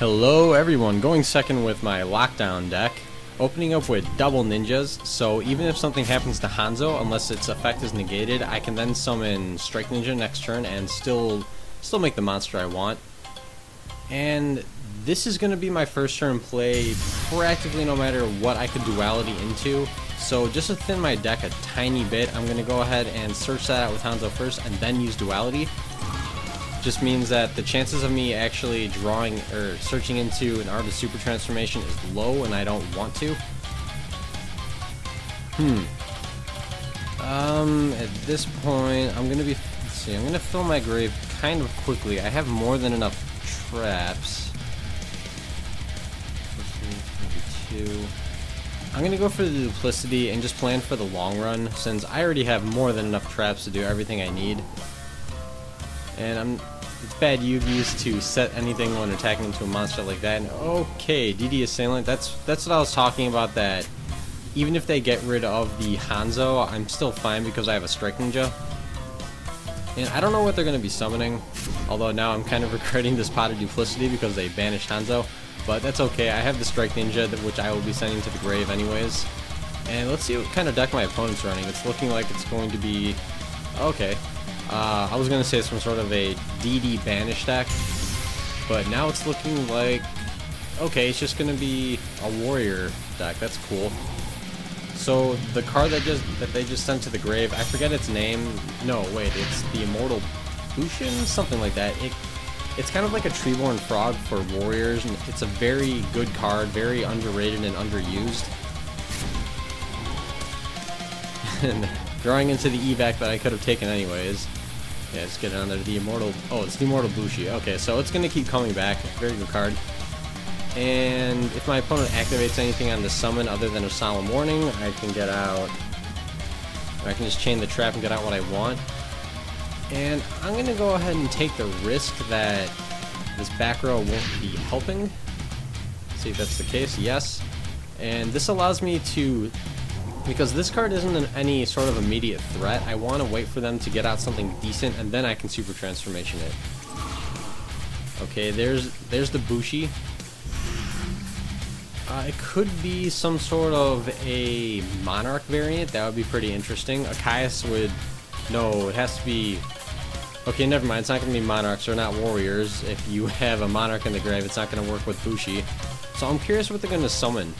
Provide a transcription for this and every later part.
Hello everyone, going second with my LockDown deck, opening up with double ninjas, so even if something happens to Hanzo, unless its effect is negated, I can then summon Strike Ninja next turn and still make the monster I want. And this is going to be my first turn play practically no matter what I could duality into, so just to thin my deck a tiny bit, I'm going to go ahead and search that out with Hanzo first and then use duality. Just means that the chances of me actually drawing or searching into an Artist Super Transformation is low, and I don't want to. At this point, I'm gonna fill my grave kind of quickly. I have more than enough traps. Maybe 2. I'm gonna go for the duplicity and just plan for the long run, since I already have more than enough traps to do everything I need. And it's bad Yugi's to set anything when attacking into a monster like that. And okay, DD Assailant, that's what I was talking about, that even if they get rid of the Hanzo, I'm still fine because I have a Strike Ninja. And I don't know what they're going to be summoning, although now I'm kind of regretting this pot of Duplicity because they banished Hanzo. But that's okay, I have the Strike Ninja, which I will be sending to the grave anyways. And let's see what kind of deck my opponent's running. It's looking like it's going to be... okay. I was going to say some sort of a DD banish deck, but now it's looking like, okay, it's just going to be a warrior deck. That's cool. So the card that they just sent to the grave, I forget its name. No, wait, it's the Immortal Bushi, something like that. It's kind of like a Treeborn Frog for warriors, and it's a very good card, very underrated and underused. And drawing into the evac that I could have taken anyways. Yeah, let's get it on there. The Immortal... oh, it's the Immortal Bushi. Okay, so it's going to keep coming back. Very good card. And if my opponent activates anything on the summon other than a Solemn Warning, I can get out... I can just chain the trap and get out what I want. And I'm going to go ahead and take the risk that this back row won't be helping. Let's see if that's the case. Yes. And this allows me to... because this card isn't any sort of immediate threat, I want to wait for them to get out something decent, and then I can Super Transformation it. Okay, there's the Bushi. It could be some sort of a Monarch variant. That would be pretty interesting. Akaius would... no, it has to be... okay, never mind. It's not going to be Monarchs. They're not warriors. If you have a Monarch in the grave, it's not going to work with Bushi. So I'm curious what they're going to summon.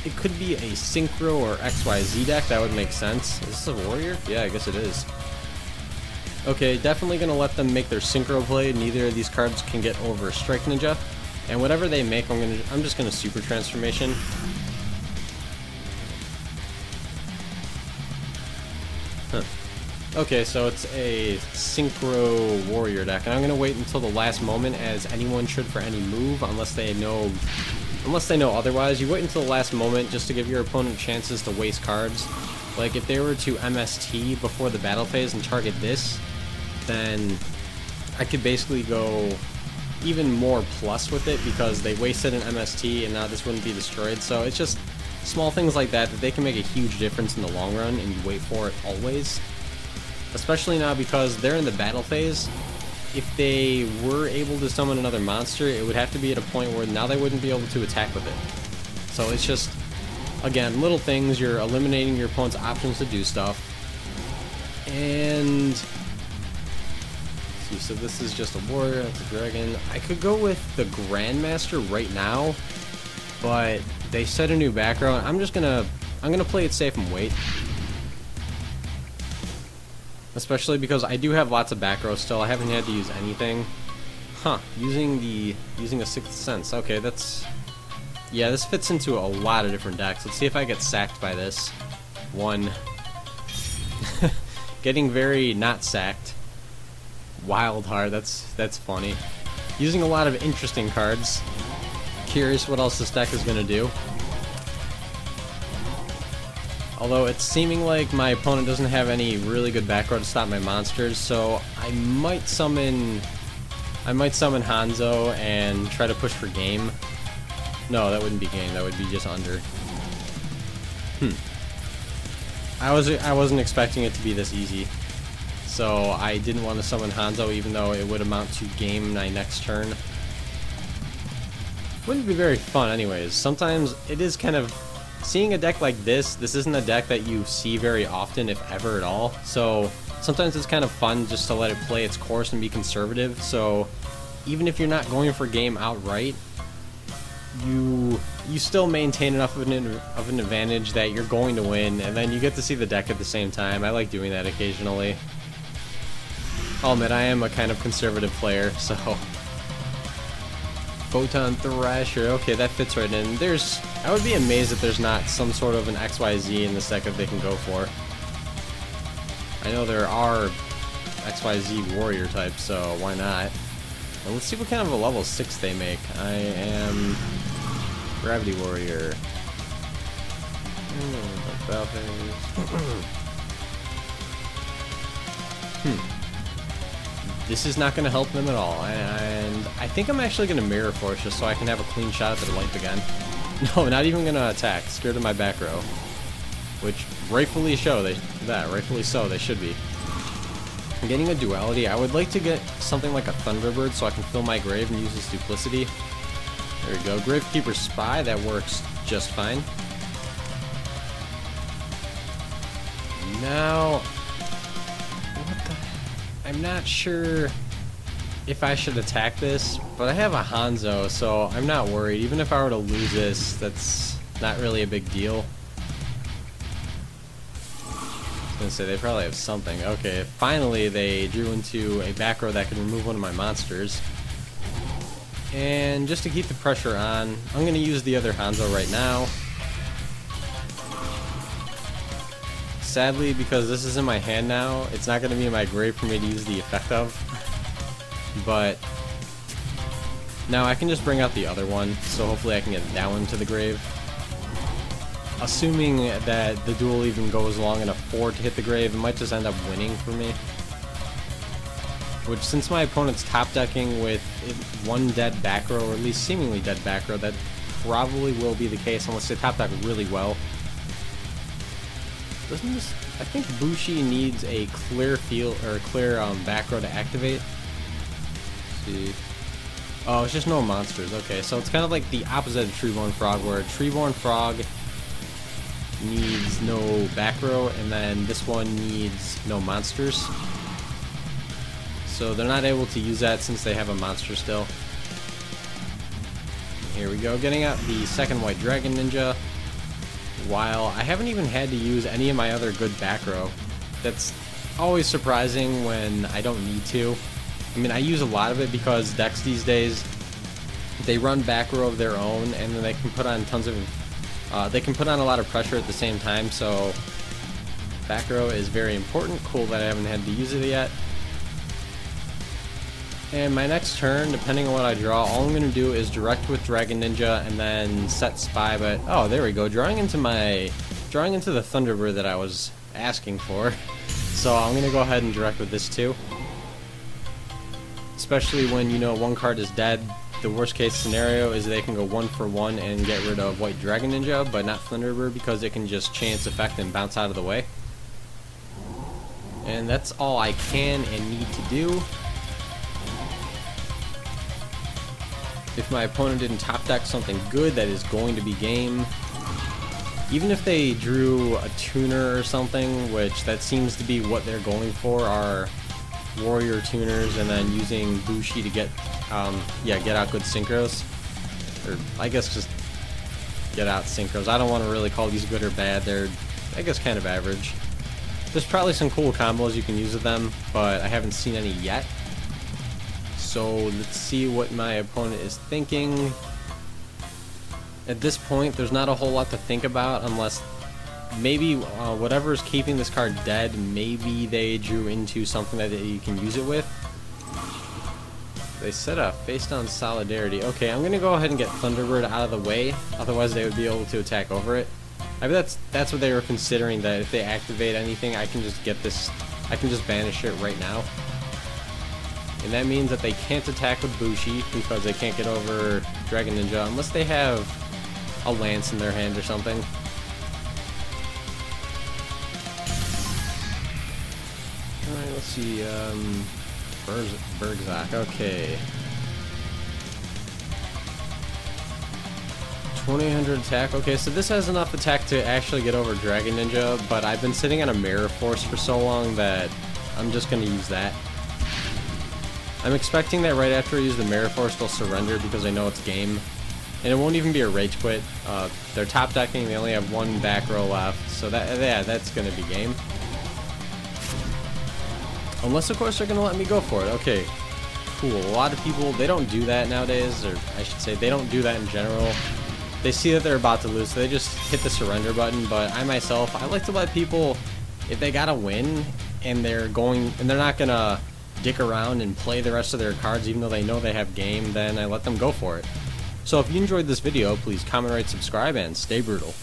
It could be a Synchro or XYZ deck. That would make sense. Is this a warrior? Yeah, I guess it is. Okay, definitely going to let them make their Synchro play. Neither of these cards can get over Strike Ninja. And whatever they make, I'm just going to Super Transformation. Huh. Okay, so it's a Synchro warrior deck. And I'm going to wait until the last moment, as anyone should for any move, unless they know otherwise. You wait until the last moment just to give your opponent chances to waste cards. Like if they were to MST before the battle phase and target this, then I could basically go even more plus with it because they wasted an MST and now this wouldn't be destroyed. So it's just small things like that they can make a huge difference in the long run, and you wait for it always. Especially now because they're in the battle phase. If they were able to summon another monster, it would have to be at a point where now they wouldn't be able to attack with it. So it's just, again, little things. You're eliminating your opponent's options to do stuff. And... see, so this is just a warrior, that's a dragon. I could go with the Grandmaster right now, but they set a new back row, and I'm gonna play it safe and wait. Especially because I do have lots of back row still. I haven't had to use anything. Huh. Using a Sixth Sense. Okay, that's... yeah, this fits into a lot of different decks. Let's see if I get sacked by this. 1. Getting very not sacked. Wild Heart. That's funny. Using a lot of interesting cards. Curious what else this deck is going to do. Although it's seeming like my opponent doesn't have any really good back row to stop my monsters, so I might summon Hanzo and try to push for game. No, that wouldn't be game. That would be just under. I wasn't expecting it to be this easy. So I didn't want to summon Hanzo, even though it would amount to game my next turn. Wouldn't be very fun anyways. Sometimes it is kind of, seeing a deck like this isn't a deck that you see very often, if ever at all. So sometimes it's kind of fun just to let it play its course and be conservative. So even if you're not going for game outright, you still maintain enough of an advantage that you're going to win, and then you get to see the deck at the same time. I like doing that occasionally. I'll admit I am a kind of conservative player, so. Photon Thrasher, okay, that fits right in. I would be amazed if there's not some sort of an XYZ in this deck that they can go for. I know there are XYZ warrior types, so why not? Well, let's see what kind of a level 6 they make. I am Gravity Warrior. This is not going to help them at all, and I think I'm actually going to Mirror Force just so I can have a clean shot at their life again. No, not even going to attack. Scared of my back row, which rightfully so, they should be. I'm getting a duality. I would like to get something like a Thunderbird so I can fill my grave and use this duplicity. There we go. Gravekeeper Spy, that works just fine. Now, I'm not sure if I should attack this, but I have a Hanzo, so I'm not worried. Even if I were to lose this, that's not really a big deal. I was gonna say they probably have something. Okay, finally they drew into a back row that can remove one of my monsters. And just to keep the pressure on, I'm gonna use the other Hanzo right now. Sadly, because this is in my hand now, it's not going to be in my grave for me to use the effect of. But now I can just bring out the other one, so hopefully I can get that one to the grave. Assuming that the duel even goes long enough for it to hit the grave, it might just end up winning for me. Which, since my opponent's top decking with one dead back row, or at least seemingly dead back row, that probably will be the case unless they top deck really well. Doesn't this? I think Bushi needs a clear field or a clear back row to activate. Let's see. Oh, it's just no monsters. Okay, so it's kind of like the opposite of Treeborn Frog, where Treeborn Frog needs no back row, and then this one needs no monsters. So they're not able to use that since they have a monster still. Here we go, getting out the second White Dragon Ninja. While I haven't even had to use any of my other good back row. That's always surprising when I don't need to. I mean, I use a lot of it because decks these days, they run back row of their own, and then they can put on they can put on a lot of pressure at the same time, so back row is very important. Cool that I haven't had to use it yet. And my next turn, depending on what I draw, all I'm going to do is direct with Dragon Ninja and then set Spy, but oh, there we go, drawing into the Thunderbird that I was asking for. So I'm going to go ahead and direct with this too. Especially when, you know, one card is dead. The worst case scenario is they can go 1 for 1 and get rid of White Dragon Ninja, but not Thunderbird because it can just chance effect and bounce out of the way. And that's all I can and need to do. If my opponent didn't top deck something good, that is going to be game. Even if they drew a tuner or something, which that seems to be what they're going for, are warrior tuners, and then using Bushi to get out good synchros. Or I guess just get out synchros. I don't want to really call these good or bad. They're, I guess, kind of average. There's probably some cool combos you can use with them, but I haven't seen any yet. So let's see what my opponent is thinking. At this point, there's not a whole lot to think about unless maybe whatever is keeping this card dead, maybe they drew into something that you can use it with. They set a face-down Solidarity. Okay, I'm going to go ahead and get Thunderbird out of the way, otherwise they would be able to attack over it. I mean, that's what they were considering, that if they activate anything, I can just get this, I can just banish it right now. And that means that they can't attack with Bushi because they can't get over Dragon Ninja unless they have a lance in their hand or something. Alright, let's see, Bergzak, okay. 2800 attack. Okay, so this has enough attack to actually get over Dragon Ninja, but I've been sitting on a Mirror Force for so long that I'm just going to use that. I'm expecting that right after I use the Mirror Force, they'll surrender because I know it's game. And it won't even be a rage quit. They're top decking, they only have one back row left, so that's going to be game. Unless, of course, they're going to let me go for it. Okay, cool. A lot of people, they don't do that nowadays, or I should say they don't do that in general. They see that they're about to lose, so they just hit the surrender button. But I myself, I like to let people, if they gotta win and they're not gonna dick around and play the rest of their cards even though they know they have game, then I let them go for it. So if you enjoyed this video, please comment, rate, subscribe, and stay brutal.